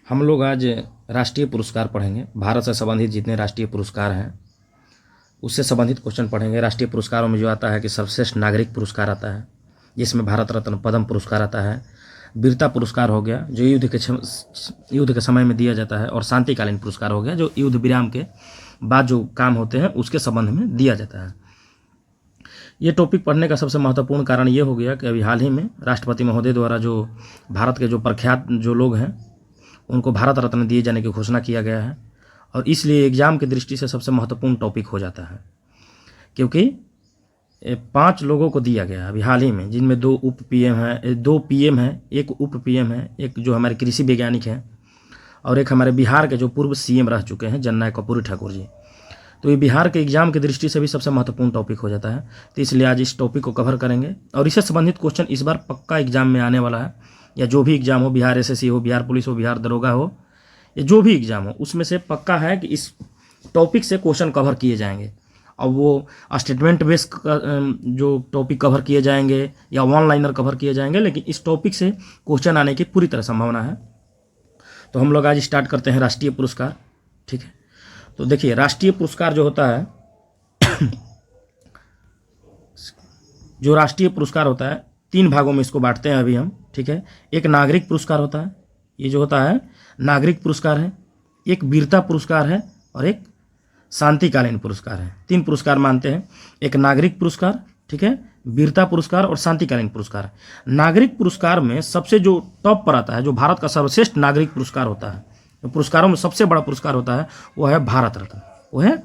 हम लोग आज राष्ट्रीय पुरस्कार पढ़ेंगे। भारत से संबंधित जितने राष्ट्रीय पुरस्कार हैं उससे संबंधित क्वेश्चन पढ़ेंगे। राष्ट्रीय पुरस्कारों में जो आता है कि सर्वश्रेष्ठ नागरिक पुरस्कार आता है, जिसमें भारत रत्न, पद्म पुरस्कार आता है। वीरता पुरस्कार हो गया जो युद्ध के समय में दिया जाता है, और शांतिकालीन पुरस्कार हो गया जो युद्ध विराम के बाद जो काम होते हैं उसके संबंध में दिया जाता है। ये टॉपिक पढ़ने का सबसे महत्वपूर्ण कारण ये हो गया कि अभी हाल ही में राष्ट्रपति महोदय द्वारा जो भारत के जो प्रख्यात जो लोग हैं उनको भारत रत्न दिए जाने की घोषणा किया गया है, और इसलिए एग्ज़ाम की दृष्टि से सबसे महत्वपूर्ण टॉपिक हो जाता है, क्योंकि 5 लोगों को दिया गया अभी हाल ही में, जिनमें 2 उप पीएम हैं, 2 पीएम हैं, 1 उप पीएम है, एक जो हमारे कृषि वैज्ञानिक हैं, और एक हमारे बिहार के जो पूर्व सीएम रह चुके हैं जननायक कर्पूरी ठाकुर जी। तो ये बिहार के एग्जाम की दृष्टि से भी सबसे महत्वपूर्ण टॉपिक हो जाता है, तो इसलिए आज इस टॉपिक को कवर करेंगे। और इससे संबंधित क्वेश्चन इस बार पक्का एग्जाम में आने वाला है, या जो भी एग्जाम हो, बिहार एसएससी हो, बिहार पुलिस हो, बिहार दरोगा हो, या जो भी एग्जाम हो, उसमें से पक्का है कि इस टॉपिक से क्वेश्चन कवर किए जाएंगे। अब वो स्टेटमेंट बेस्ड जो टॉपिक कवर किए जाएंगे या वन लाइनर कवर किए जाएंगे, लेकिन इस टॉपिक से क्वेश्चन आने की पूरी तरह संभावना है। तो हम लोग आज स्टार्ट करते हैं राष्ट्रीय पुरस्कार। ठीक है, तो देखिए राष्ट्रीय पुरस्कार जो होता है जो राष्ट्रीय पुरस्कार होता है 3 भागों में इसको बांटते हैं अभी हम। ठीक है, एक नागरिक पुरस्कार होता है, ये जो होता है नागरिक पुरस्कार है, एक वीरता पुरस्कार है, और एक शांतिकालीन पुरस्कार है। 3 पुरस्कार मानते हैं, एक नागरिक पुरस्कार, ठीक है, वीरता पुरस्कार और शांतिकालीन पुरस्कार। नागरिक पुरस्कार में सबसे जो टॉप पर आता है, जो भारत का सर्वश्रेष्ठ नागरिक पुरस्कार होता है, जो पुरस्कारों में सबसे बड़ा पुरस्कार होता है, वो है भारत रत्न, वो है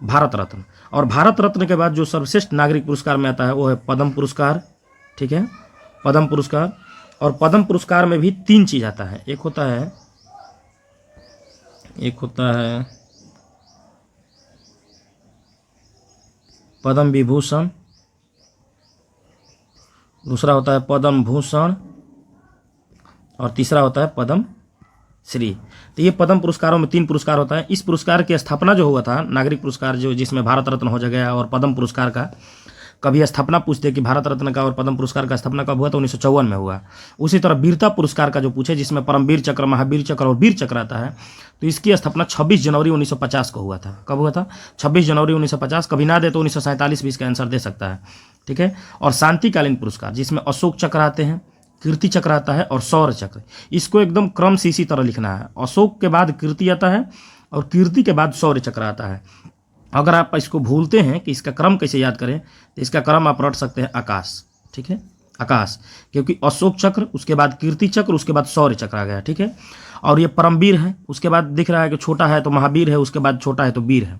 भारत रत्न। और भारत रत्न के बाद जो सर्वश्रेष्ठ नागरिक पुरस्कार में आता है वो है पद्म पुरस्कार। ठीक है, पद्म पुरस्कार। और पद्म पुरस्कार में भी 3 चीज़ आता है, एक होता है पद्म विभूषण, दूसरा होता है पद्म भूषण, और तीसरा होता है पद्म श्री। तो ये पद्म पुरस्कारों में 3 पुरस्कार होता है। इस पुरस्कार की स्थापना जो हुआ था, नागरिक पुरस्कार जो जिसमें भारत रत्न हो गया, और पद्म पुरस्कार का कभी स्थापना पूछते कि भारत रत्न का और पद्म पुरस्कार का स्थापना कब हुआ, तो 1954 में हुआ। उसी तरह वीरता पुरस्कार का जो पूछे, जिसमें परमवीर चक्र, महावीर चक्र और वीर चक्र आता है, तो इसकी स्थापना 26 जनवरी 1950 को हुआ था। कब हुआ था? 26 जनवरी 1950। कभी ना दे तो 1947 भी इसका आंसर दे सकता है। ठीक है, और शांतिकालीन पुरस्कार जिसमें अशोक चक्र आते हैं, कीर्ति चक्र आता है और शौर्य चक्र। इसको एकदम क्रम से इसी तरह लिखना है, अशोक के बाद कीर्ति आता है और कीर्ति के बाद शौर्य चक्र आता है। अगर आप इसको भूलते हैं कि इसका क्रम कैसे याद करें, तो इसका क्रम आप रट सकते हैं आकाश। ठीक है, आकाश, क्योंकि अशोक चक्र, उसके बाद कीर्ति चक्र, उसके बाद शौर्य चक्र आ गया। ठीक है, और ये परमवीर है, उसके बाद दिख रहा है कि छोटा है तो महावीर है, उसके बाद छोटा है तो वीर है।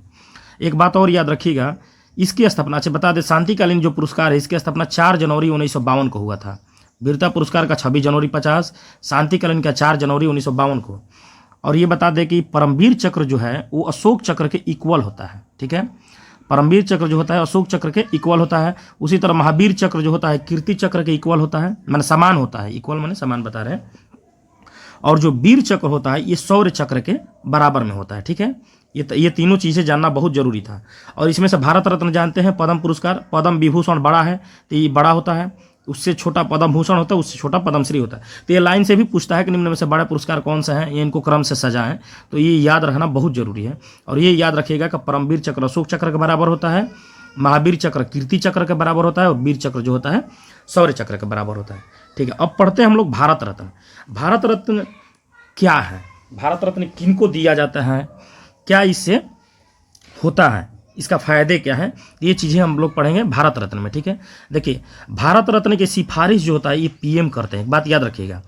एक बात और याद रखिएगा, इसकी स्थापना से बता दें, शांतिकालीन जो पुरस्कार है इसकी स्थापना 4 जनवरी 1952 को हुआ था। वीरता पुरस्कार का 26 जनवरी 50, शांतिकालीन का 4 जनवरी 1952 को। और ये बता दें कि परमवीर चक्र जो है वो अशोक चक्र के इक्वल होता है। ठीक है, परमवीर चक्र जो होता है अशोक चक्र के इक्वल होता है। उसी तरह महावीर चक्र जो होता है कीर्ति चक्र के इक्वल होता है, माने समान होता है, इक्वल माने समान बता रहे हैं। और जो वीर चक्र होता है ये शौर्य चक्र के बराबर में होता है। ठीक है, ये तीनों चीज़ें जानना बहुत जरूरी था। और इसमें से भारत रत्न जानते हैं, पद्म पुरस्कार, पद्म विभूषण बड़ा है तो ये बड़ा होता है, उससे छोटा पद्म भूषण होता है, उससे छोटा पद्मश्री होता है। तो ये लाइन से भी पूछता है कि निम्न में से बड़ा पुरस्कार कौन सा है, ये इनको क्रम से सजाएं, तो ये याद रखना बहुत जरूरी है। और ये याद रखिएगा कि परमवीर चक्र अशोक चक्र के बराबर होता है, महावीर चक्र कीर्ति चक्र के बराबर होता है, और वीर चक्र जो होता है शौर्य चक्र के बराबर होता है। ठीक है, अब पढ़ते हैं हम लोग भारत रत्न। भारत रत्न क्या है, भारत रत्न किनको दिया जाता है, क्या इससे होता है, इसका फ़ायदे क्या है, ये चीज़ें हम लोग पढ़ेंगे भारत रत्न में। ठीक है, देखिए भारत रत्न की सिफारिश जो होता है ये पीएम करते हैं। एक बात याद रखिएगा,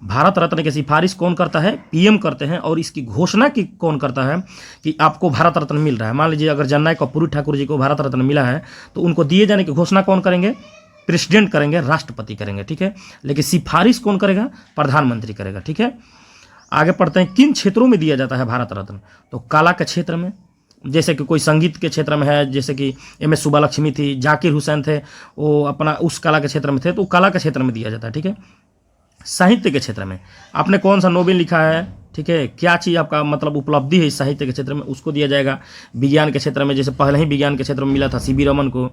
भारत रत्न की सिफारिश कौन करता है? पीएम करते हैं। और इसकी घोषणा की कौन करता है कि आपको भारत रत्न मिल रहा है? मान लीजिए अगर जननायक कर्पूरी ठाकुर जी को भारत रत्न मिला है तो उनको दिए जाने की घोषणा कौन करेंगे? प्रेसिडेंट करेंगे, राष्ट्रपति करेंगे। ठीक है, लेकिन सिफारिश कौन करेगा? प्रधानमंत्री करेगा। ठीक है, आगे पढ़ते हैं, किन क्षेत्रों में दिया जाता है भारत रत्न? तो कला के क्षेत्र में, जैसे कि कोई संगीत के क्षेत्र में है, जैसे कि एम.एस. सुब्बालक्ष्मी थी, जाकिर हुसैन थे, वो अपना उस कला के क्षेत्र में थे, तो कला के क्षेत्र में दिया जाता है। ठीक है, साहित्य के क्षेत्र में आपने कौन सा नोबेल लिखा है, ठीक है, क्या चीज़ आपका मतलब उपलब्धि है इस साहित्य के क्षेत्र में, उसको दिया जाएगा। विज्ञान के क्षेत्र में, जैसे पहले ही विज्ञान के क्षेत्र में मिला था सीवी रमन को।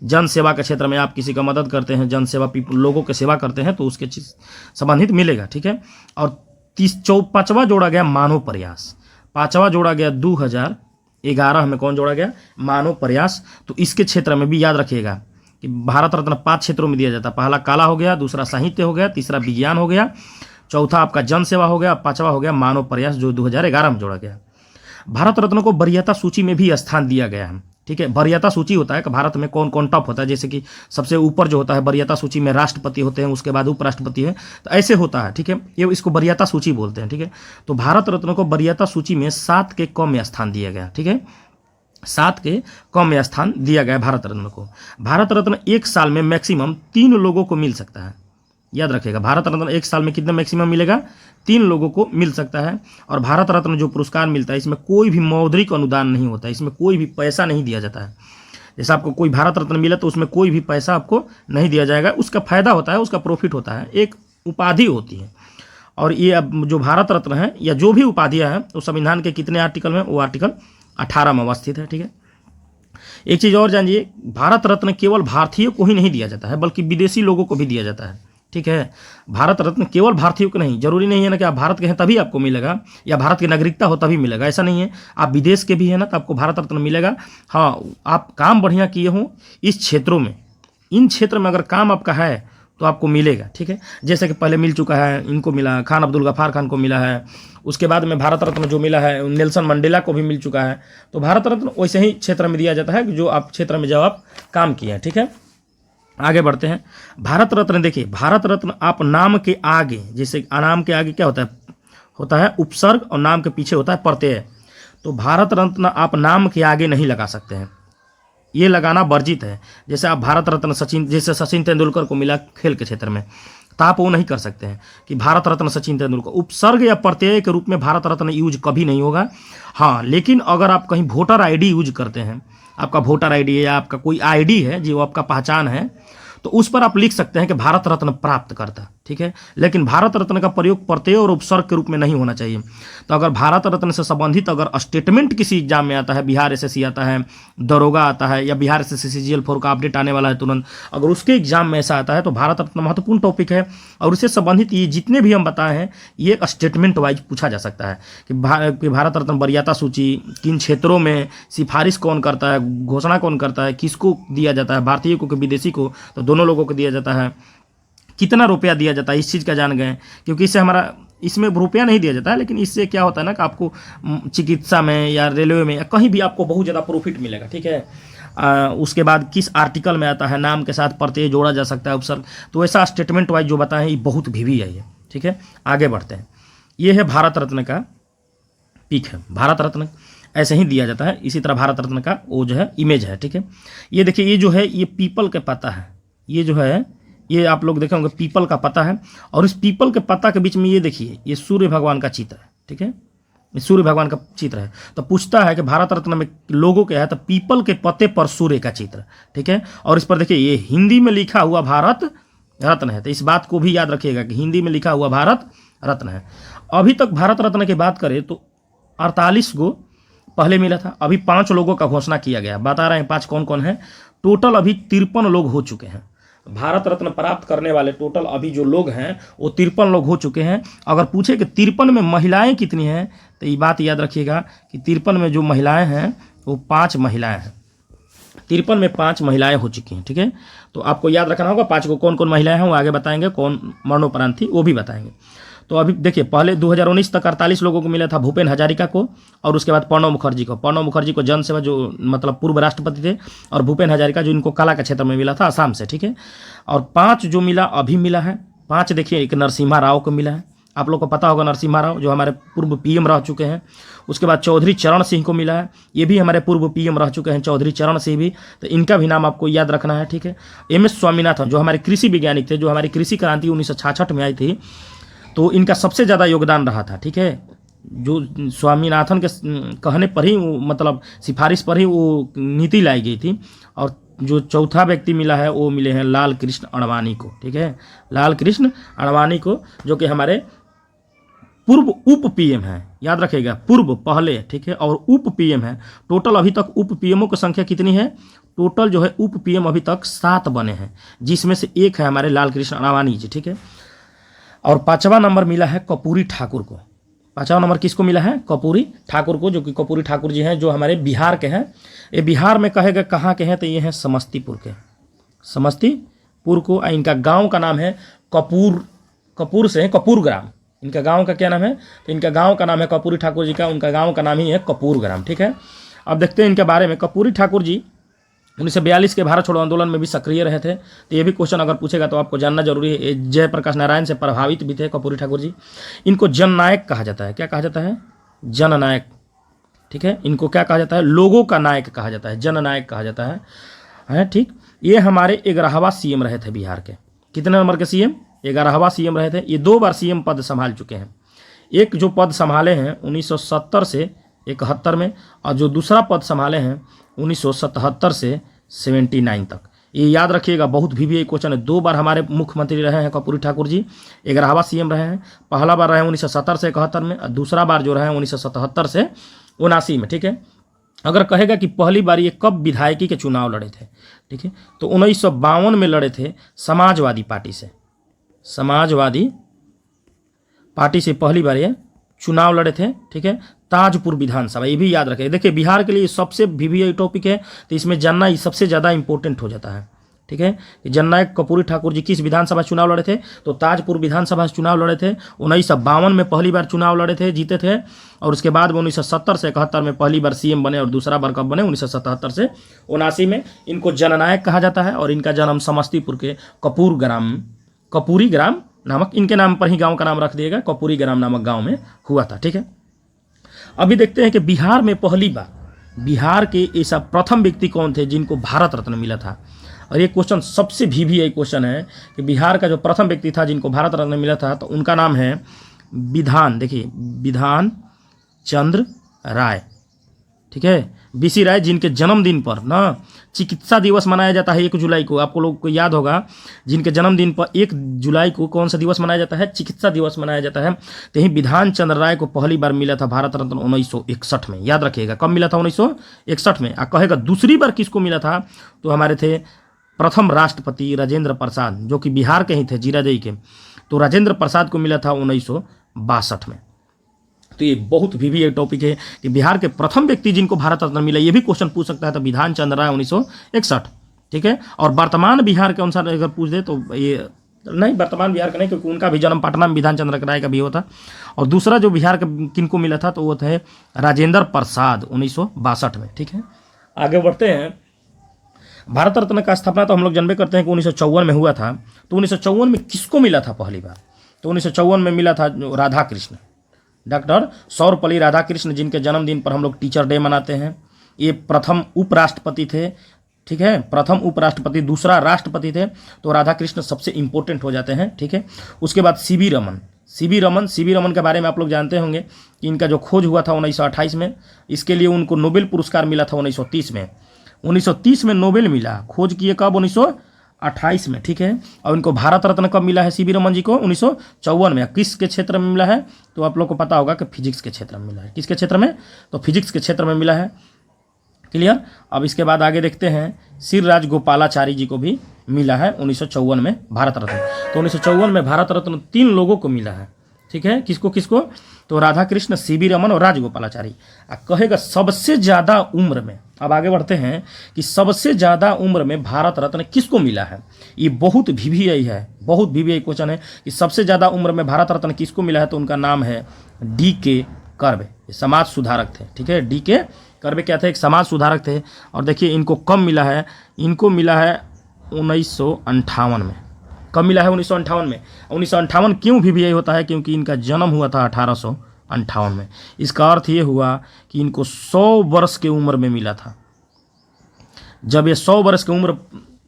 जन सेवा के क्षेत्र में आप किसी का मदद करते हैं, जन सेवा, लोगों की सेवा करते हैं, तो उसके संबंधित मिलेगा। ठीक है, और पांचवा जोड़ा गया मानव प्रयास, पांचवा जोड़ा गया 2011 में कौन जोड़ा गया, मानव प्रयास। तो इसके क्षेत्र में भी याद रखिएगा कि भारत रत्न 5 क्षेत्रों में दिया जाता है। पहला कला हो गया, दूसरा साहित्य हो गया, तीसरा विज्ञान हो गया, चौथा आपका जन सेवा हो गया, पांचवा हो गया मानव प्रयास जो 2011 में जोड़ा गया। भारत रत्न को वरीयता सूची में भी स्थान दिया गया है, ठीक है। वरीयता सूची होता है कि भारत में कौन कौन टॉप होता है, जैसे कि सबसे ऊपर जो होता है वरीयता सूची में राष्ट्रपति होते हैं, उसके बाद उपराष्ट्रपति है, तो ऐसे होता है, ठीक है। ये इसको वरीयता सूची बोलते हैं, ठीक है। तो भारत रत्न को वरीयता सूची में 7 के कम में स्थान दिया गया, ठीक है, 7 के कम में स्थान दिया गया भारत रत्न को। भारत रत्न एक साल में मैक्सिमम 3 लोगों को मिल सकता है, याद रखिएगा। भारत रत्न एक साल में कितना मैक्सिमम मिलेगा, 3 लोगों को मिल सकता है। और भारत रत्न जो पुरस्कार मिलता है इसमें कोई भी मौद्रिक अनुदान नहीं होता है, इसमें कोई भी पैसा नहीं दिया जाता है। जैसे आपको कोई भारत रत्न मिला तो उसमें कोई भी पैसा आपको नहीं दिया जाएगा, उसका फायदा होता है, उसका प्रॉफिट होता है, एक उपाधि होती है। और ये अब जो भारत रत्न है या जो भी उपाधियाँ हैं वो संविधान के कितने आर्टिकल में, वो आर्टिकल 18 में अवस्थित है, ठीक है। एक चीज़ और जानिए, भारत रत्न केवल भारतीयों को ही नहीं दिया जाता है बल्कि विदेशी लोगों को भी दिया जाता है, ठीक है। भारत रत्न केवल भारतीयों को नहीं, जरूरी नहीं है ना कि आप भारत के हैं तभी आपको मिलेगा या भारत की नागरिकता हो तभी मिलेगा, ऐसा नहीं है। आप विदेश के भी हैं ना तो आपको भारत रत्न मिलेगा। हाँ, आप काम बढ़िया किए हों इस क्षेत्रों में, इन क्षेत्र में अगर काम आपका है तो आपको मिलेगा, ठीक है। जैसे कि पहले मिल चुका है, इनको मिला, खान अब्दुल गफ्फार खान को मिला है, उसके बाद में भारत रत्न जो मिला है नेल्सन मंडेला को भी मिल चुका है। तो भारत रत्न वैसे ही क्षेत्र में दिया जाता है कि जो आप क्षेत्र में जब आप काम किए हैं, ठीक है। आगे बढ़ते हैं। भारत रत्न देखिए, भारत रत्न आप नाम के आगे, जैसे नाम के आगे क्या होता है उपसर्ग, और नाम के पीछे होता है प्रत्यय। तो भारत रत्न आप नाम के आगे नहीं लगा सकते हैं, ये लगाना वर्जित है। जैसे आप भारत रत्न जैसे सचिन तेंदुलकर को मिला खेल के क्षेत्र में, तो आप वो नहीं कर सकते हैं कि भारत रत्न सचिन तेंदुलकर। उपसर्ग या प्रत्यय के रूप में भारत रत्न यूज कभी नहीं होगा। हाँ, लेकिन अगर आप कहीं वोटर आईडी यूज करते हैं, आपका वोटर आईडी है या आपका कोई आईडी है जो आपका पहचान है, तो उस पर आप लिख सकते हैं कि भारत रत्न प्राप्त करता, ठीक है। लेकिन भारत रत्न का प्रयोग प्रत्यय और उपसर्ग के रूप में नहीं होना चाहिए। तो अगर भारत रत्न से संबंधित अगर स्टेटमेंट किसी एग्जाम में आता है, बिहार एसएससी आता है, दरोगा आता है, या बिहार एसएससी सीजीएल 4 का अपडेट आने वाला है तुरंत, अगर उसके एग्जाम में ऐसा आता है तो भारत रत्न महत्वपूर्ण टॉपिक है। और उससे संबंधित ये जितने भी हम बताए हैं ये स्टेटमेंट वाइज पूछा जा सकता है कि भारत रत्न वरीयता सूची किन क्षेत्रों में सिफारिश कौन करता है, घोषणा कौन करता है, किसको दिया जाता है, भारतीय को कि विदेशी को, तो दोनों लोगों को दिया जाता है, कितना रुपया दिया जाता है, इस चीज़ का जान गए। क्योंकि इससे हमारा, इसमें रुपया नहीं दिया जाता है, लेकिन इससे क्या होता है ना कि आपको चिकित्सा में या रेलवे में या कहीं भी आपको बहुत ज़्यादा प्रॉफिट मिलेगा, ठीक है। उसके बाद किस आर्टिकल में आता है, नाम के साथ प्रत्यय जोड़ा जा सकता है, उपसर्ग, तो ऐसा स्टेटमेंट वाइज जो बताएं ये बहुत भी है ये, ठीक है। आगे बढ़ते हैं। ये है भारत रत्न का पिक है, भारत रत्न ऐसे ही दिया जाता है। इसी तरह भारत रत्न का वो जो है इमेज है, ठीक है। ये देखिए, ये जो है ये पीपल के पत्ता है, ये जो है ये आप लोग देखे होंगे पीपल का पत्ता है, और इस पीपल के पत्ता के बीच में ये देखिए ये सूर्य भगवान का चित्र है, ठीक है। ये सूर्य भगवान का चित्र है। तो पूछता है कि भारत रत्न में लोगों क्या है, तो पीपल के पत्ते पर सूर्य का चित्र, ठीक है। और इस पर देखिए ये हिंदी में लिखा हुआ भारत रत्न है, तो इस बात को भी याद रखिएगा कि हिंदी में लिखा हुआ भारत रत्न है। अभी तक भारत रत्न की बात करें तो 48 गो पहले मिला था, अभी 5 लोगों का घोषणा किया गया। बता रहे हैं 5 कौन कौन है। टोटल अभी 53 लोग हो चुके हैं। भारत रत्न प्राप्त करने वाले टोटल अभी जो लोग हैं वो 53 लोग हो चुके हैं। अगर पूछे कि 53 में महिलाएं कितनी हैं, तो ये बात याद रखिएगा कि 53 में जो महिलाएं हैं वो 5 महिलाएं हैं। 53 में 5 महिलाएं हो चुकी हैं, ठीक है। तो आपको याद रखना होगा 5 को कौन कौन महिलाएं हैं, वो आगे बताएंगे, कौन मरणोपरांत थी वो भी बताएंगे। तो अभी देखिए, पहले 2019 तक 48 लोगों को मिला था, भूपेन हजारिका को, और उसके बाद प्रणब मुखर्जी को। प्रणब मुखर्जी को जन सेवा जो मतलब पूर्व राष्ट्रपति थे, और भूपेन हजारिका जो इनको कला के क्षेत्र में मिला था असम से, ठीक है। और 5 जो मिला अभी मिला है 5, देखिए एक नरसिम्हा राव को मिला है, आप लोग को पता होगा नरसिम्हा राव जो हमारे पूर्व पीएम रह चुके हैं। उसके बाद चौधरी चरण सिंह को मिला है, ये भी हमारे पूर्व पीएम रह चुके हैं, चौधरी चरण सिंह भी, तो इनका भी नाम आपको याद रखना है, ठीक है। MS स्वामीनाथन जो हमारे कृषि वैज्ञानिक थे, जो हमारी कृषि क्रांति 1966 में आई थी, तो इनका सबसे ज़्यादा योगदान रहा था, ठीक है। जो स्वामीनाथन के कहने पर ही मतलब सिफारिश पर ही वो नीति लाई गई थी। और जो चौथा व्यक्ति मिला है वो मिले हैं लाल कृष्ण अडवाणी को, ठीक है, लाल कृष्ण अडवाणी को, जो कि हमारे पूर्व उप पीएम हैं, याद रखिएगा, पूर्व पहले, ठीक है, और उप पीएम है। टोटल अभी तक उप पीएमओ की संख्या कितनी है, टोटल जो है उप पीएम अभी तक 7 बने हैं, जिसमें से एक है हमारे लाल कृष्ण अडवाणी जी, ठीक है। और 5वां नंबर मिला है कर्पूरी ठाकुर को। 5वां नंबर किसको मिला है? कर्पूरी ठाकुर को, जो कि कर्पूरी ठाकुर जी हैं, जो हमारे बिहार के हैं। ये बिहार में कहेगा कहाँ के हैं, तो ये हैं समस्तीपुर के, समस्तीपुर को। इनका गांव का नाम है कपूर, कपूर से है कपूर ग्राम। इनका गांव का क्या नाम है? तो इनका गांव का नाम है कर्पूरी ठाकुर जी का, उनका गांव का नाम ही है कपूर ग्राम। ठीक है, अब देखते हैं इनके बारे में। कर्पूरी ठाकुर जी 1942 के भारत छोड़ो आंदोलन में भी सक्रिय रहे थे। तो ये भी क्वेश्चन अगर पूछेगा तो आपको जानना जरूरी है। जयप्रकाश नारायण से प्रभावित भी थे कर्पूरी ठाकुर जी। इनको जननायक कहा जाता है। क्या कहा जाता है? जननायक। ठीक है, इनको क्या कहा जाता है? लोगों का नायक कहा जाता है, जननायक कहा जाता है। ठीक, ये हमारे 11वां सीएम रहे थे बिहार के। कितने नंबर के सीएम? 11वां सीएम रहे थे। ये 2 बार सीएम पद संभाल चुके हैं। एक जो पद संभाले हैं 1970 से 71 में, और जो दूसरा पद संभाले हैं 1977 से 79 तक। ये याद रखिएगा, बहुत भी क्वेश्चन है। 2 बार हमारे मुख्यमंत्री रहे हैं कर्पूरी ठाकुर जी, 11वां सीएम रहे हैं। पहला बार रहे 1970 से 71 में, और दूसरा बार जो रहे 1977 से 79 में। ठीक है, अगर कहेगा कि पहली बार ये कब विधायकी के चुनाव लड़े थे, ठीक है, तो 1952 में लड़े थे समाजवादी पार्टी से। समाजवादी पार्टी से पहली बार ये चुनाव लड़े थे। ठीक है, ताजपुर विधानसभा, ये भी याद रखें। देखिए, बिहार के लिए सबसे भी टॉपिक है, तो इसमें जानना ही सबसे ज़्यादा इंपॉर्टेंट हो जाता है। ठीक है, जननायक कर्पूरी ठाकुर जी किस विधानसभा चुनाव लड़े थे? तो ताजपुर विधानसभा से चुनाव लड़े थे। 1952 में पहली बार चुनाव लड़े थे, जीते थे। और उसके बाद में 1970 से 71 में पहली बार सीएम बने, और दूसरा बार कब बने? 1977 से 79 में। इनको जननायक कहा जाता है, और इनका जन्म समस्तीपुर के कपूरी ग्राम नामक, इनके नाम पर ही गांव का नाम रख दिएगा, कर्पूरी ग्राम नामक गांव में हुआ था। ठीक है, अभी देखते हैं कि बिहार में पहली बार, बिहार के ऐसा प्रथम व्यक्ति कौन थे जिनको भारत रत्न मिला था। और ये क्वेश्चन सबसे भी क्वेश्चन है कि बिहार का जो प्रथम व्यक्ति था जिनको भारत रत्न मिला था, तो उनका नाम है देखिए विधान चंद्र राय। ठीक है, बीसी राय, जिनके जन्मदिन पर ना चिकित्सा दिवस मनाया जाता है 1 जुलाई को। आपको लोग को याद होगा, जिनके जन्मदिन पर 1 जुलाई को कौन सा दिवस मनाया जाता है? चिकित्सा दिवस मनाया जाता है। तो यही विधान चंद्र राय को पहली बार मिला था भारत रत्न 1961 में। याद रखिएगा, कब मिला था? 1961 में। कहेगा दूसरी बार किसको मिला था? तो हमारे थे प्रथम राष्ट्रपति राजेंद्र प्रसाद, जो कि बिहार के ही थे, जीरादेई के। तो राजेंद्र प्रसाद को मिला था 1962 में। तो ये बहुत भी टॉपिक है कि बिहार के प्रथम व्यक्ति जिनको भारत रत्न मिला, ये भी क्वेश्चन पूछ सकता है। तो विधान चंद्र राय 1961। ठीक है, और वर्तमान बिहार के अनुसार अगर पूछ दे तो ये नहीं, वर्तमान बिहार का नहीं, क्योंकि उनका भी जन्म पटना में विधान चंद्र राय का भी हुआ था। और दूसरा जो बिहार का किनको मिला था, तो वो थे राजेंद्र प्रसाद 1962 में। ठीक है, आगे बढ़ते हैं। भारत रत्न का स्थापना तो हम लोग जानबे करते हैं कि 1954 में हुआ था। तो 1954 में किसको मिला था पहली बार? तो 1954 में मिला था राधा कृष्ण, डॉक्टर सर्वपल्ली राधाकृष्ण, जिनके जन्मदिन पर हम लोग टीचर डे मनाते हैं। ये प्रथम उपराष्ट्रपति थे। ठीक है, प्रथम उपराष्ट्रपति, दूसरा राष्ट्रपति थे। तो राधाकृष्ण सबसे इंपॉर्टेंट हो जाते हैं। ठीक है, उसके बाद सीवी रमन के बारे में आप लोग जानते होंगे कि इनका जो खोज हुआ था 1928 में, इसके लिए उनको नोबेल पुरस्कार मिला था 1930 में। 1930 में नोबेल मिला, खोज किए कब? 1928 में। ठीक है, और इनको भारत रत्न कब मिला है सीवी रमन जी को? 1954 में। किसके क्षेत्र में मिला है? तो आप लोग को पता होगा कि फिजिक्स के क्षेत्र में मिला है। किसके क्षेत्र में? तो फिजिक्स के क्षेत्र में मिला है। क्लियर। अब इसके बाद आगे देखते हैं, श्री राजगोपालाचारी जी को भी मिला है 1954 में भारत रत्न। तो 1954 में भारत रत्न 3 लोगों को मिला है। ठीक है, किसको किसको? तो राधाकृष्ण, सीवी रमन और राजगोपालाचारी। कहेगा सबसे ज़्यादा उम्र में, अब आगे बढ़ते हैं कि सबसे ज़्यादा उम्र में भारत रत्न किसको मिला है। ये बहुत भी है, बहुत भी क्वेश्चन है कि सबसे ज़्यादा उम्र में भारत रत्न किसको मिला है। तो उनका नाम है D.K. कर्वे, समाज सुधारक थे। ठीक है, D.K. कर्वे क्या थे? एक समाज सुधारक थे। और देखिए इनको कब मिला है? इनको मिला है 1958 में। कब मिला है? 1958 में। 1958 क्यों भी होता है? क्योंकि इनका जन्म हुआ था 1858 में। इसका अर्थ ये हुआ कि इनको 100 वर्ष की उम्र में मिला था। जब ये 100 वर्ष की उम्र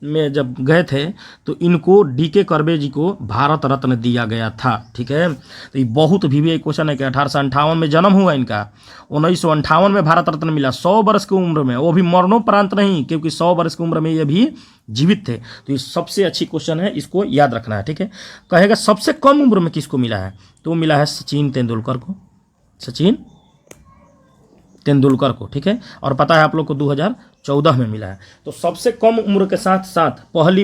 में जब गए थे तो इनको D.K. कर्वे जी को भारत रत्न दिया गया था। ठीक है, तो ये बहुत भी क्वेश्चन है कि 1858 में जन्म हुआ इनका, 1958 में भारत रत्न मिला 100 वर्ष की उम्र में, वो भी मरणोपरांत नहीं, क्योंकि 100 वर्ष की उम्र में ये भी जीवित थे। तो ये सबसे अच्छी क्वेश्चन है, इसको याद रखना है। ठीक है, कहेगा सबसे कम उम्र में किसको मिला है? तो मिला है सचिन तेंदुलकर को। ठीक है, और पता है आप लोग को 14 में मिला है। तो सबसे कम उम्र के साथ साथ पहली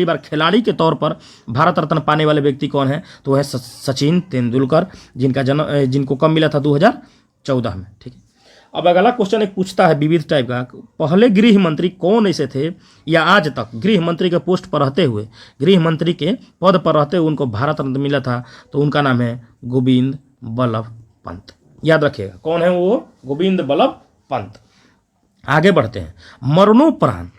बार खिलाड़ी के तौर पर भारत रत्न पाने वाले व्यक्ति कौन है? तो है सचिन तेंदुलकर, जिनको कब मिला था? 2014 में। ठीक है, अब अगला क्वेश्चन एक पूछता है विविध टाइप का, पहले गृह मंत्री कौन ऐसे थे या आज तक गृह मंत्री के पोस्ट पर रहते हुए, गृह मंत्री के पद पर रहते हुए उनको भारत रत्न मिला था? तो उनका नाम है गोविंद बल्लभ पंत। याद रखिएगा कौन है वो? गोविंद बल्लभ पंत। आगे बढ़ते हैं। मरणोपरांत,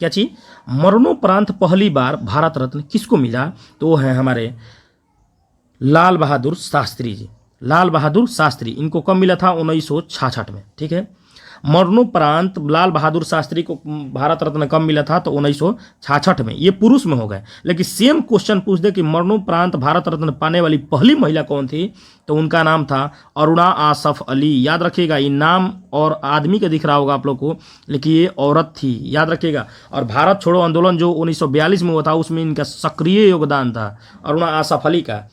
क्या चीज? मरणोपरांत पहली बार भारत रत्न किसको मिला? तो वो है हमारे लाल बहादुर शास्त्री जी। लाल बहादुर शास्त्री, इनको कब मिला था? 1966 में। ठीक है, मरणोपरांत लाल बहादुर शास्त्री को भारत रत्न कब मिला था? तो 1966 में। ये पुरुष में हो गए, लेकिन सेम क्वेश्चन पूछ दे कि मरणोपरांत भारत रत्न पाने वाली पहली महिला कौन थी? तो उनका नाम था अरुणा आसफ अली। याद रखिएगा, ये नाम और आदमी का दिख रहा होगा आप लोग को, लेकिन ये औरत थी, याद रखिएगा। और भारत छोड़ो आंदोलन जो 1942 में हुआ था, उसमें इनका सक्रिय योगदान था अरुणा आसफ अली का।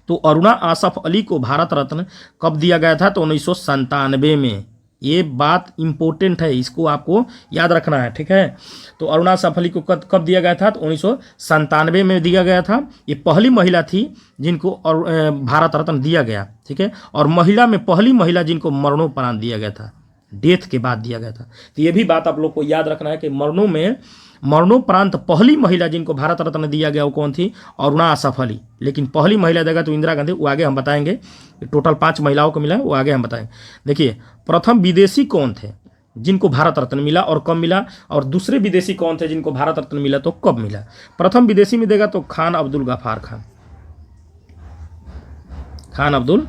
तो अरुणा आसफ अली को भारत रत्न कब दिया गया था? तो 1997 में। ये बात इंपॉर्टेंट है, इसको आपको याद रखना है। ठीक है, तो अरुणा आसफ अली को कब दिया गया था? तो 1997 में दिया गया था। ये पहली महिला थी जिनको भारत रत्न दिया गया। ठीक है, और महिला में पहली महिला जिनको मरणोपरांत दिया गया था, डेथ के बाद दिया गया था। तो ये भी बात आप लोग को याद रखना है कि मरणोपरांत पहली महिला जिनको भारत रत्न दिया गया वो कौन थी? अरुणा आसफ अली। लेकिन पहली महिला देगा तो इंदिरा गांधी, वो आगे हम बताएंगे। टोटल 5 महिलाओं को मिला है, वो आगे हम बताएंगे। देखिए, प्रथम विदेशी कौन थे जिनको भारत रत्न मिला और कब मिला? और दूसरे विदेशी कौन थे जिनको भारत रत्न मिला तो कब मिला? प्रथम विदेशी में देगा तो खान अब्दुल गफ्फार खान, खान अब्दुल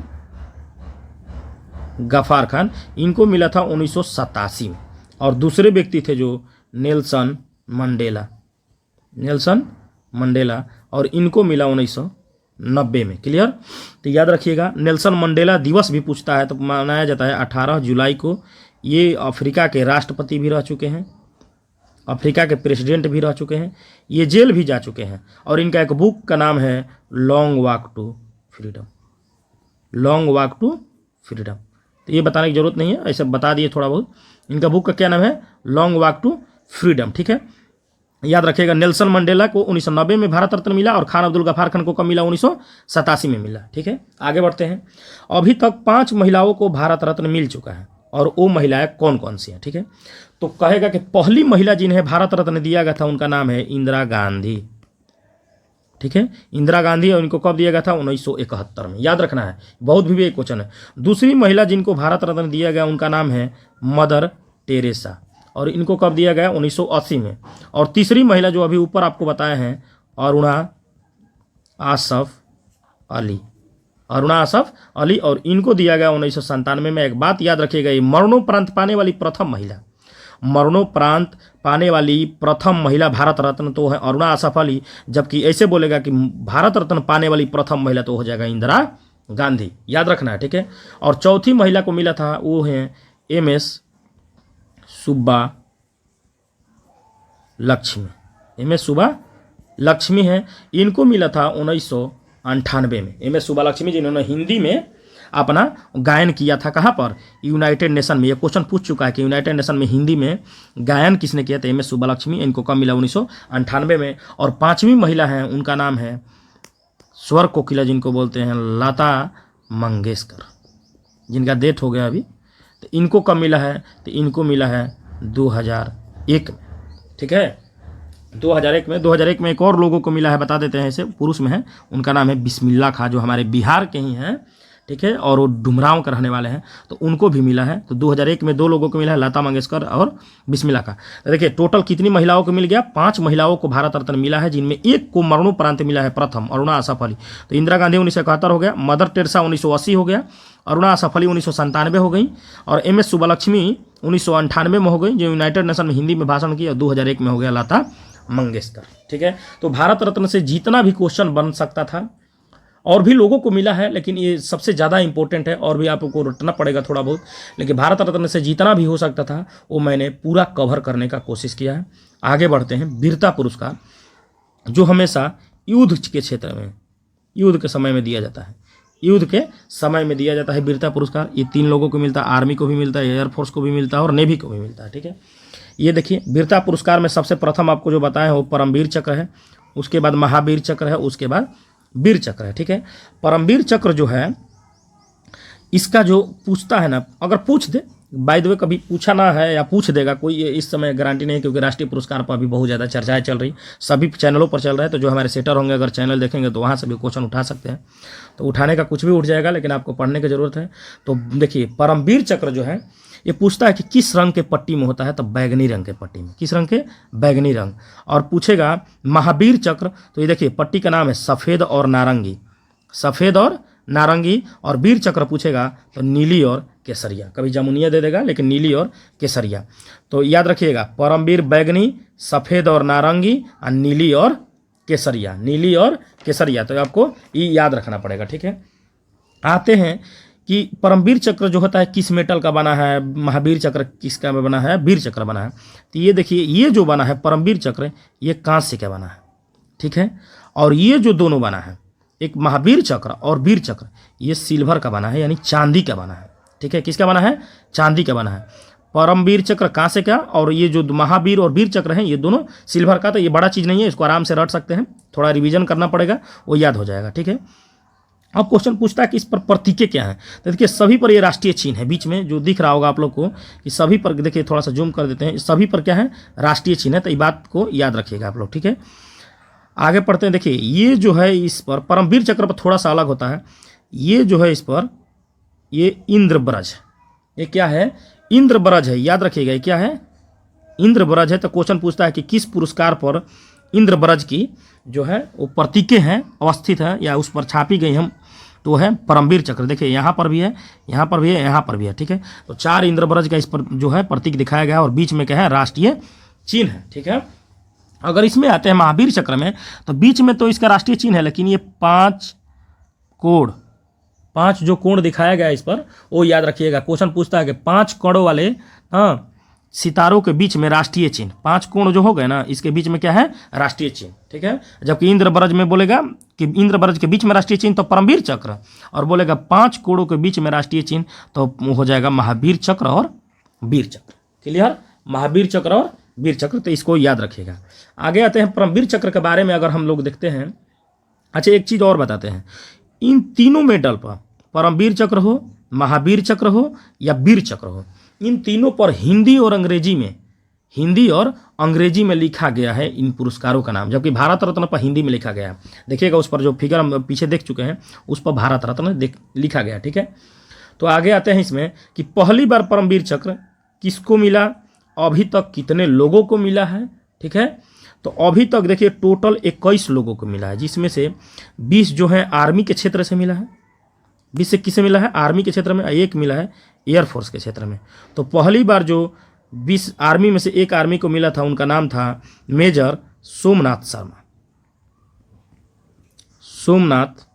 गफ्फार खान, इनको मिला था 1987 में। और दूसरे व्यक्ति थे जो नेल्सन मंडेला, और इनको मिला 1990 में। क्लियर? तो याद रखिएगा, नेल्सन मंडेला दिवस भी पूछता है तो मनाया जाता है 18 जुलाई को। ये अफ्रीका के राष्ट्रपति भी रह चुके हैं, अफ्रीका के प्रेसिडेंट भी रह चुके हैं, ये जेल भी जा चुके हैं। और इनका एक बुक का नाम है लॉन्ग वॉक टू फ्रीडम। तो ये बताने की जरूरत नहीं है, ऐसे बता दिए थोड़ा बहुत। इनका बुक का क्या नाम है? Long walk to freedom. ठीक है, याद रखिएगा। नेल्सन मंडेला को 1990 में भारत रत्न मिला और खान अब्दुल गफ्फार खान को कब मिला? 1987 में मिला। ठीक है, आगे बढ़ते हैं। अभी तक 5 महिलाओं को भारत रत्न मिल चुका है, और वो महिलाएं कौन कौन सी हैं? ठीक है, तो कहेगा कि पहली महिला जिन्हें भारत रत्न दिया गया था उनका नाम है इंदिरा गांधी। ठीक है, इंदिरा गांधी, और इनको कब दिया गया था? 1971 में। याद रखना है, बहुत भी एक क्वेश्चन है। दूसरी महिला जिनको भारत रत्न दिया गया उनका नाम है मदर टेरेसा, और इनको कब दिया गया? 1980 में। और तीसरी महिला जो अभी ऊपर आपको बताए हैं अरुणा आसफ अली, और इनको दिया गया 1997 में। एक बात याद रखिएगा, ये मरणोपरांत पाने वाली प्रथम महिला भारत रत्न तो है अरुणा आसफ अली, जबकि ऐसे बोलेगा कि भारत रत्न पाने वाली प्रथम महिला तो हो जाएगा इंदिरा गांधी। याद रखना है। ठीक है, और चौथी महिला को मिला था वो है MS सुब्बा लक्ष्मी है, इनको मिला था 1998 में। MS सुब्बा लक्ष्मी जिन्होंने हिंदी में अपना गायन किया था, कहाँ पर? यूनाइटेड नेशन में। ये क्वेश्चन पूछ चुका है कि यूनाइटेड नेशन में हिंदी में गायन किसने किया था? MS सुब्बा लक्ष्मी। इनको कब मिला? 1998 में। और 5वीं महिला है, उनका नाम है स्वर कोकिला, जिनको बोलते हैं लता मंगेशकर, जिनका डेथ हो गया अभी। तो इनको कब मिला है? तो इनको मिला है 2001 में। ठीक है, 2001 में एक और लोगों को मिला है, बता देते हैं, ऐसे पुरुष में है, उनका नाम है बिस्मिल्ला खां, जो हमारे बिहार के ही हैं। ठीक है, और वो डुमरांव का रहने वाले हैं, तो उनको भी मिला है। तो 2001 में 2 लोगों को मिला है, लता मंगेशकर और बिस्मिल्ला खां। तो देखिए टोटल कितनी महिलाओं को मिल गया? 5 महिलाओं को भारत रत्न मिला है, जिनमें एक को मरणोपरांत मिला है, प्रथम अरुणा आसफ अली। तो इंदिरा गांधी 1971 हो गया, मदर टेरेसा 1980 हो गया, अरुणा आसफ अली 1997 हो गई, और MS सुब्बालक्ष्मी 1998 में हो गई, जो यूनाइटेड नेशन में हिंदी में भाषण की, और 2001 में हो गया लता मंगेशकर। ठीक है, तो भारत रत्न से जितना भी क्वेश्चन बन सकता था, और भी लोगों को मिला है, लेकिन ये सबसे ज़्यादा इंपॉर्टेंट है, और भी आपको रटना पड़ेगा थोड़ा बहुत, लेकिन भारत रत्न से जितना भी हो सकता था वो मैंने पूरा कवर करने का कोशिश किया है। आगे बढ़ते हैं। वीरता पुरस्कार, जो हमेशा युद्ध के क्षेत्र में, युद्ध के समय में दिया जाता है। युद्ध के समय में दिया जाता है वीरता पुरस्कार। ये 3 लोगों को मिलता है, आर्मी को भी मिलता है, एयरफोर्स को भी मिलता है और नेवी को भी मिलता है। ठीक है, ये देखिए वीरता पुरस्कार में सबसे प्रथम आपको जो बताया है वो परमवीर चक्र है, उसके बाद महावीर चक्र है, उसके बाद वीर चक्र है। ठीक है, परमवीर चक्र जो है इसका जो पूछता है ना, अगर पूछ दे, बाय द वे कभी पूछा ना है या पूछ देगा कोई, ये इस समय गारंटी नहीं है, क्योंकि राष्ट्रीय पुरस्कार पर अभी बहुत ज़्यादा चर्चाएं चल रही, सभी चैनलों पर चल रहा है। तो जो हमारे सेटर होंगे अगर चैनल देखेंगे तो वहाँ से भी क्वेश्चन उठा सकते हैं। तो उठाने का कुछ भी उठ जाएगा, लेकिन आपको पढ़ने की ज़रूरत है। तो देखिए परमवीर चक्र जो है ये पूछता है कि किस रंग के पट्टी में होता है, तो बैगनी रंग के पट्टी में। किस रंग के? बैगनी रंग। और पूछेगा महावीर चक्र, तो ये देखिए पट्टी का नाम है सफ़ेद और नारंगी, सफ़ेद और नारंगी। और वीर चक्र पूछेगा तो नीली और केसरिया, कभी जमुनिया दे देगा लेकिन नीली और केसरिया। तो याद रखिएगा परमवीर बैगनी, सफ़ेद और नारंगी और नीली और केसरिया, नीली और केसरिया। तो आपको ये याद रखना पड़ेगा। ठीक है, आते हैं कि परमवीर चक्र जो होता है किस मेटल का बना है, महावीर चक्र किसका बना है, वीर चक्र बना है। तो ये देखिए ये जो बना है परमवीर चक्र ये कांस्य का बना है। ठीक है, और ये जो दोनों बना है एक महावीर चक्र और वीर चक्र ये सिल्वर का बना है, यानी चांदी का बना है। ठीक है, किसका बना है? चांदी का बना है। परमवीर चक्र कांस्य का और ये जो महावीर और वीर चक्र हैं ये दोनों सिल्वर का। तो ये बड़ा चीज़ नहीं है, इसको आराम से रट सकते हैं, थोड़ा रिवीजन करना पड़ेगा, वो याद हो जाएगा। ठीक है, अब क्वेश्चन पूछता है कि इस पर प्रतीकें क्या हैं। तो देखिए सभी पर ये राष्ट्रीय चिन्ह है, बीच में जो दिख रहा होगा आप लोग को कि सभी पर, देखिए थोड़ा सा जूम कर देते हैं, सभी पर क्या है? राष्ट्रीय चिन्ह है। तो ये बात को याद रखिएगा आप लोग। ठीक है, आगे पढ़ते हैं। देखिए ये जो है इस पर परमवीर चक्र पर थोड़ा सा अलग होता है। ये जो है इस पर ये इंद्रब्रज, ये क्या है? इंद्रब्रज है, याद रखिएगा ये क्या है? इंद्रब्रज है। तो क्वेश्चन पूछता है कि किस पुरस्कार पर इंद्रब्रज की जो है वो प्रतीकें हैं अवस्थित है या उस पर छापी गई हम, तो है परमवीर चक्र। देखिए यहाँ पर भी है, यहाँ पर भी है, यहाँ पर भी है। ठीक है, तो 4 इंद्रब्रज का इस पर जो है प्रतीक दिखाया गया है और बीच में क्या है? राष्ट्रीय चिन्ह है। ठीक है, अगर इसमें आते हैं महावीर चक्र में तो बीच में तो इसका राष्ट्रीय चिन्ह है, लेकिन ये 5 कोण, 5 जो कोण दिखाया गया है इस पर वो याद रखिएगा। क्वेश्चन पूछता है कि 5 कोणों वाले सितारों के बीच में राष्ट्रीय चिन्ह, 5 कोण जो हो गए ना इसके बीच में क्या है? राष्ट्रीय चिन्ह। ठीक है, जबकि इंद्रब्रज में बोलेगा कि इंद्रब्रज के बीच में राष्ट्रीय चिन्ह तो परमवीर चक्र, और बोलेगा 5 कोणों के बीच में राष्ट्रीय चिन्ह तो हो जाएगा महावीर चक्र और वीर चक्र। क्लियर? महावीर चक्र और वीर चक्र, तो इसको याद रखिएगा। आगे आते हैं परमवीर चक्र के बारे में अगर हम लोग देखते हैं। अच्छा एक चीज़ और बताते हैं, इन तीनों मेडल पर परमवीर चक्र हो, महावीर चक्र हो या वीर चक्र हो, इन तीनों पर हिंदी और अंग्रेजी में लिखा गया है इन पुरस्कारों का नाम, जबकि भारत रत्न पर हिंदी में लिखा गया है। देखिएगा उस पर जो फिगर हम पीछे देख चुके हैं उस पर भारत रत्न लिखा गया। ठीक है, तो आगे आते हैं इसमें कि पहली बार परमवीर चक्र किसको मिला, अभी तक कितने लोगों को मिला है। ठीक है, तो अभी तक देखिए टोटल 21 लोगों को मिला है, जिसमें से 20 जो है आर्मी के क्षेत्र से मिला है। 20 से किसे मिला है? आर्मी के क्षेत्र में, 1 मिला है एयरफोर्स के क्षेत्र में। तो पहली बार जो 20 आर्मी में से 1 आर्मी को मिला था उनका नाम था मेजर सोमनाथ शर्मा। सोमनाथ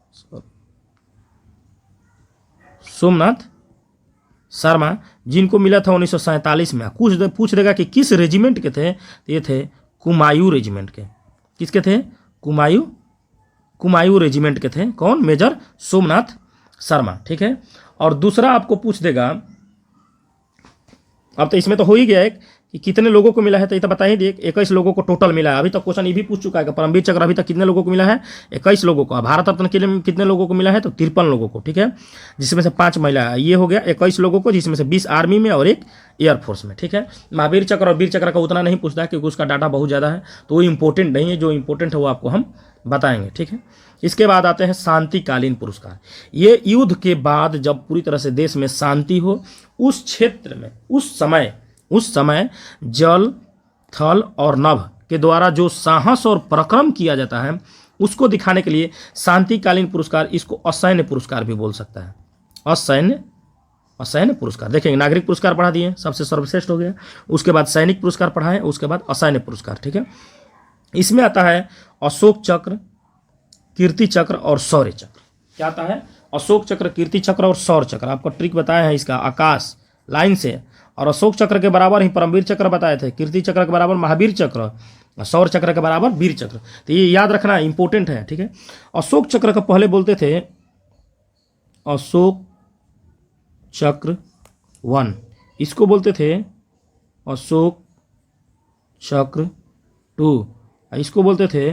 शर्मा, जिनको मिला था 1947 में। पूछ देगा कि किस रेजिमेंट के थे, तो ये थे कुमायूं रेजिमेंट के। किसके थे? कुमायूं रेजिमेंट के थे। कौन? मेजर सोमनाथ शर्मा। ठीक है, और दूसरा आपको पूछ देगा, अब तो इसमें तो हो ही गया एक कि कितने लोगों को मिला है, तो ये तो बता ही दिए 21 लोगों को टोटल मिला है। अभी तक क्वेश्चन ये भी पूछ चुका है कि परमवीर चक्र अभी तक कितने लोगों को मिला है? 21 लोगों को। भारत रत्न के लिए कितने लोगों को मिला है? तो 53 लोगों को। ठीक है, जिसमें से 5 महिला, ये हो गया 21 लोगों को, जिसमें से 20 आर्मी में और 1 एयरफोर्स में। ठीक है, महावीर चक्र और वीर चक्र का उतना नहीं पूछता है क्योंकि उसका डाटा बहुत ज़्यादा है, तो वो इंपॉर्टेंट नहीं है। जो इंपॉर्टेंट है वो आपको हम बताएंगे। ठीक है, इसके बाद आते हैं शांतिकालीन पुरस्कार। ये युद्ध के बाद जब पूरी तरह से देश में शांति हो उस क्षेत्र में उस समय जल, थल और नभ के द्वारा जो साहस और पराक्रम किया जाता है उसको दिखाने के लिए शांतिकालीन पुरस्कार, इसको असैन्य पुरस्कार भी बोल सकता है। असैन्य पुरस्कार। देखेंगे नागरिक पुरस्कार पढ़ा दिए, सबसे सर्वश्रेष्ठ हो गया, उसके बाद सैनिक पुरस्कार पढ़ाएं, उसके बाद असैन्य पुरस्कार। ठीक है, इसमें आता है अशोक चक्र, कीर्ति चक्र और शौर्य चक्र। क्या आता है? अशोक चक्र, कीर्ति चक्र और शौर्य चक्र। आपको ट्रिक बताया है इसका आकाश लाइन से, और अशोक चक्र के बराबर ही परमवीर चक्र बताए थे, कीर्ति चक्र के बराबर महावीर चक्र, शौर्य चक्र के बराबर वीर चक्र। तो ये याद रखना इंपॉर्टेंट है। ठीक है, अशोक चक्र का पहले बोलते थे अशोक चक्र 1, इसको बोलते थे अशोक चक्र 2, इसको बोलते थे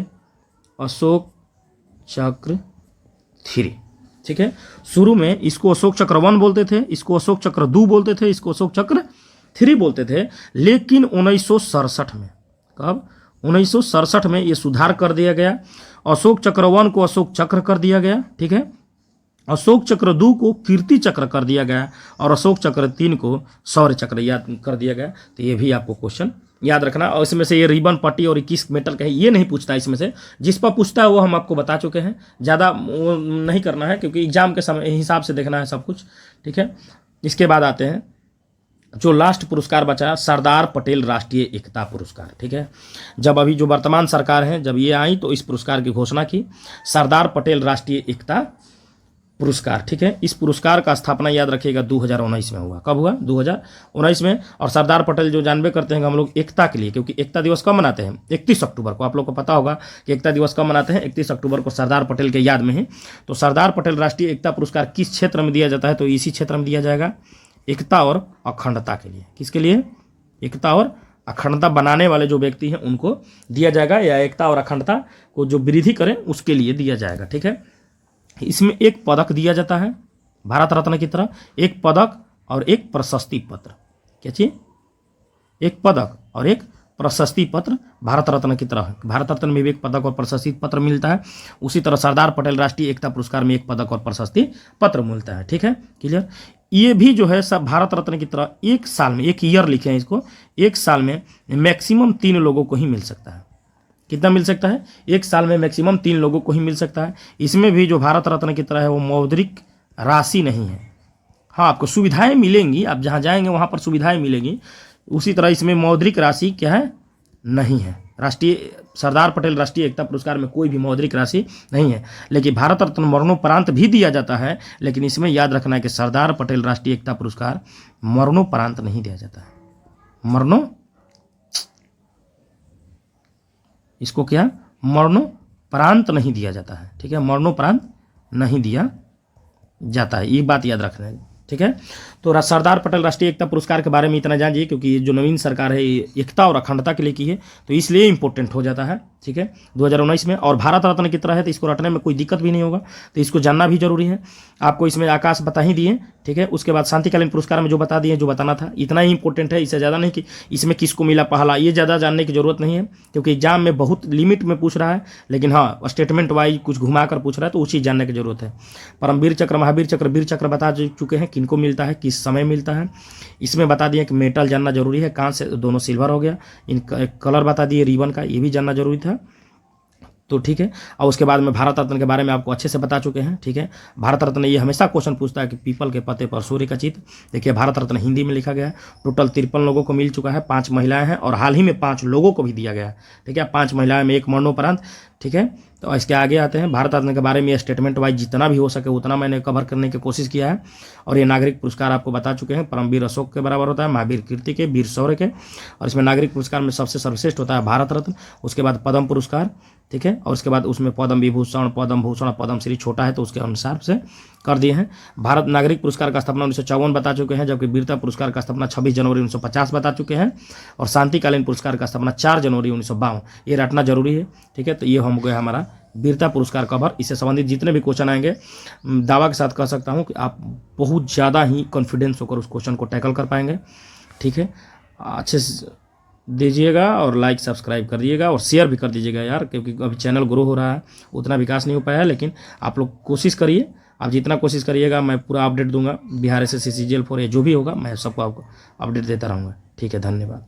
अशोक चक्र 3। ठीक है, शुरू में इसको अशोक चक्र 1 बोलते थे, इसको अशोक चक्र 2 बोलते थे, इसको अशोक चक्र 3 बोलते थे। लेकिन 1967 में, कब? 1967 में ये सुधार कर दिया गया। अशोक चक्र 1 को अशोक चक्र कर दिया गया। ठीक है, अशोक चक्र 2 को कीर्ति चक्र कर दिया गया और अशोक चक्र 3 को शौर्य चक्र याद कर दिया गया। तो ये भी आपको क्वेश्चन याद रखना। और इसमें से ये रिबन पट्टी और 21 मेटल का है, ये नहीं पूछता इसमें से। जिस पर पूछता है वो हम आपको बता चुके हैं, ज़्यादा वो नहीं करना है क्योंकि एग्जाम के समय हिसाब से देखना है सब कुछ। ठीक है, इसके बाद आते हैं जो लास्ट पुरस्कार बचा, सरदार पटेल राष्ट्रीय एकता पुरस्कार। ठीक है, जब अभी जो वर्तमान सरकार है जब ये आई तो इस पुरस्कार की घोषणा की, सरदार पटेल राष्ट्रीय एकता पुरस्कार। ठीक है, इस पुरस्कार का स्थापना याद रखिएगा 2019 में हुआ। कब हुआ? 2019 में। और सरदार पटेल जो जानबे करते हैं कि हम लोग एकता के लिए, क्योंकि एकता दिवस कब मनाते हैं? 31 अक्टूबर को। आप लोग को पता होगा कि एकता दिवस कब मनाते हैं? 31 अक्टूबर को, सरदार पटेल के याद में है। तो सरदार पटेल राष्ट्रीय एकता पुरस्कार किस क्षेत्र में दिया जाता है? तो इसी क्षेत्र में दिया जाएगा, एकता और अखंडता के लिए। किसके लिए? एकता और अखंडता बनाने वाले जो व्यक्ति हैं उनको दिया जाएगा, या एकता और अखंडता को जो वृद्धि करें उसके लिए दिया जाएगा। ठीक है, इसमें एक पदक दिया जाता है भारत रत्न की तरह, एक पदक और एक प्रशस्ति पत्र। क्या चीज? एक पदक और एक प्रशस्ति पत्र भारत रत्न की तरह। भारत रत्न में भी एक पदक और प्रशस्ति पत्र मिलता है, उसी तरह सरदार पटेल राष्ट्रीय एकता पुरस्कार में एक पदक और प्रशस्ति पत्र मिलता है। ठीक है, क्लियर? ये भी जो है सब भारत रत्न की तरह एक साल में, एक ईयर लिखे हैं इसको, एक साल में मैक्सिमम 3 लोगों को ही मिल सकता है। कितना मिल सकता है? एक साल में मैक्सिमम 3 लोगों को ही मिल सकता है। इसमें भी जो भारत रत्न की तरह है वो मौद्रिक राशि नहीं है। हाँ, आपको सुविधाएं मिलेंगी, आप जहाँ जाएंगे वहाँ पर सुविधाएं मिलेंगी। उसी तरह इसमें मौद्रिक राशि क्या है? नहीं है। राष्ट्रीय सरदार पटेल राष्ट्रीय एकता पुरस्कार में कोई भी मौद्रिक राशि नहीं है। लेकिन भारत रत्न मरणोपरांत भी दिया जाता है, लेकिन इसमें याद रखना है कि सरदार पटेल राष्ट्रीय एकता पुरस्कार मरणोपरांत नहीं दिया जाता है। इसको क्या? मरणोपरांत नहीं दिया जाता है। ठीक है, मरणोपरांत नहीं दिया जाता है, ये बात याद रखना है। ठीक है, तो सरदार पटेल राष्ट्रीय एकता पुरस्कार के बारे में इतना जानिए, क्योंकि ये जो नवीन सरकार है ये एकता और अखंडता के लिए की है, तो इसलिए इंपॉर्टेंट हो जाता है। ठीक है, 2019 में। और भारत रत्न की तरह है तो इसको रटने में कोई दिक्कत भी नहीं होगा, तो इसको जानना भी जरूरी है। आपको इसमें आकाश बता ही दिए। ठीक है, उसके बाद शांतिकालीन पुरस्कार में जो बता दिए, जो बताना था, इतना ही इंपॉर्टेंट है, इससे ज़्यादा नहीं कि इसमें किसको मिला पहला, ये ज़्यादा जानने की जरूरत नहीं है, क्योंकि एग्जाम में बहुत लिमिट में पूछ रहा है। लेकिन हाँ, स्टेटमेंट वाइज कुछ घुमा कर पूछ रहा है तो उसी जानने की जरूरत है। परमवीर चक्र, महावीर चक्र, वीर चक्र बता चुके हैं किनको मिलता है, किस समय मिलता है। इसमें बता दिए कि मेटल जानना जरूरी है, कहाँ से दोनों सिल्वर हो गया। इनका कलर बता दिए रिबन का, ये भी जानना जरूरी था। तो ठीक है, और उसके बाद में भारत रत्न के बारे में आपको अच्छे से बता चुके हैं। ठीक है, भारत रत्न ये हमेशा क्वेश्चन पूछता है कि पीपल के पत्ते पर सूर्य का चित्र। देखिए, भारत रत्न हिंदी में लिखा गया है। टोटल 53 लोगों को मिल चुका है, 5 महिलाएं हैं और हाल ही में 5 लोगों को भी दिया गया है। ठीक है, 5 महिलाएं में 1 मरणोपरांत। ठीक है, तो इसके आगे आते हैं भारत रत्न के बारे में स्टेटमेंट वाइज जितना भी हो सके उतना मैंने कवर करने की कोशिश किया है। और ये नागरिक पुरस्कार आपको बता चुके हैं, परमवीर अशोक के बराबर होता है, महावीर कीर्ति के, वीर शौर्य के। और इसमें नागरिक पुरस्कार में सबसे सर्वश्रेष्ठ होता है भारत रत्न, उसके बाद पद्म पुरस्कार। ठीक है, और उसके बाद उसमें पद्म विभूषण, पद्म भूषण, पद्म श्री छोटा है तो उसके अनुसार से कर दिए हैं। भारत नागरिक पुरस्कार का स्थापना 1954 बता चुके हैं, जबकि वीरता पुरस्कार का स्थापना 26 जनवरी 1950 बता चुके हैं। और शांतिकालीन पुरस्कार का स्थापना 4 जनवरी 1952। ये रटना जरूरी है। ठीक है, तो ये हम गए हमारा वीरता पुरस्कार कवर। इससे संबंधित जितने भी क्वेश्चन आएंगे, दावा के साथ कह सकता हूँ कि आप बहुत ज़्यादा ही कॉन्फिडेंस होकर उस क्वेश्चन को टैकल कर पाएंगे। ठीक है, अच्छे से दीजिएगा और लाइक सब्सक्राइब कर दिएगा और शेयर भी कर दीजिएगा यार, क्योंकि अभी चैनल ग्रो हो रहा है, उतना विकास नहीं हो पाया है। लेकिन आप लोग कोशिश करिए, आप जितना कोशिश करिएगा मैं पूरा अपडेट दूंगा। बिहार SSC CGL 4 जो भी होगा मैं सबको आपको अपडेट देता रहूँगा। ठीक है, धन्यवाद।